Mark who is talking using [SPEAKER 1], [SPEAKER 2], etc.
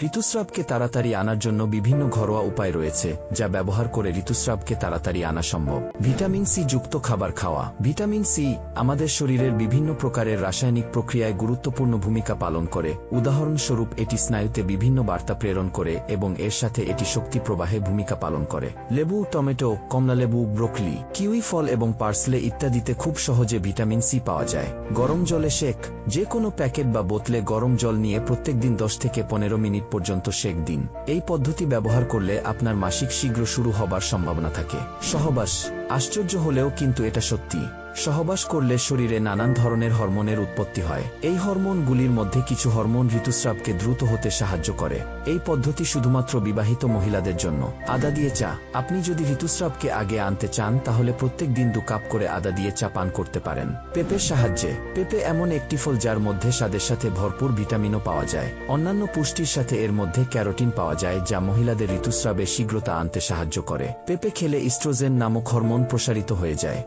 [SPEAKER 1] ঋতুস্রাবকে তাড়াতাড়ি আনার জন্য বিভিন্ন ঘরোয়া উপায় রয়েছে যা ব্যবহার করে ঋতুস্রাবকে তাড়াতাড়ি আনা সম্ভব। ভিটামিন সি যুক্ত খাবার খাওয়া। ভিটামিন সি আমাদের শরীরের বিভিন্ন প্রকারের রাসায়নিক প্রক্রিয়ায় গুরুত্বপূর্ণ ভূমিকা পালন করে। উদাহরণস্বরূপ এটি স্নায়ুতে বিভিন্ন বার্তা প্রেরণ করে এবং এর সাথে এটি শক্তি প্রবাহে ভূমিকা পালন করে। লেবু, টমেটো, কমলালেবু, ব্রোকলি, কিউই ফল এবং পার্সলে ইত্যাদিতে খুব সহজে ভিটামিন সি পাওয়া যায়। গরম জলে শেক। যে কোনো প্যাকেট বা বোতলে গরম জল নিয়ে প্রত্যেকদিন 10 থেকে 15 মিনিট পর্যন্ত শেক দিন। এই পদ্ধতি ব্যবহার করলে আপনার মাসিক শীঘ্র শুরু হবার সম্ভাবনা থাকে। সহবাস। আশ্চর্য হলেও কিন্তু এটা সত্যি। সহবাস করলে শরীরে নানান ধরনের হরমোনের উৎপত্তি হয়। এই হরমোনগুলির মধ্যে কিছু হরমোন ঋতুস্রাবকে দ্রুত হতে সাহায্য করে। এই পদ্ধতি শুধুমাত্র বিবাহিত মহিলাদের জন্য। আদা দিয়ে চা। আপনি যদি ঋতুস্রাবকে আগে আনতে চান তাহলে প্রত্যেক দিন 2 কাপ করে আদা দিয়ে চা পান করতে পারেন। পেঁপের সাহায্যে। পেঁপে এমন একটি ফল যার মধ্যে স্বাদের সাথে ভরপুর ভিটামিনও পাওয়া যায়। অন্যান্য পুষ্টির সাথে এর মধ্যে ক্যারোটিন পাওয়া যায় যা মহিলাদের ঋতুস্রাবে শীঘ্রতা আনতে সাহায্য করে। পেঁপে খেলে ইস্ট্রোজেন নামক হরমোন প্রসারিত হয়ে যায়।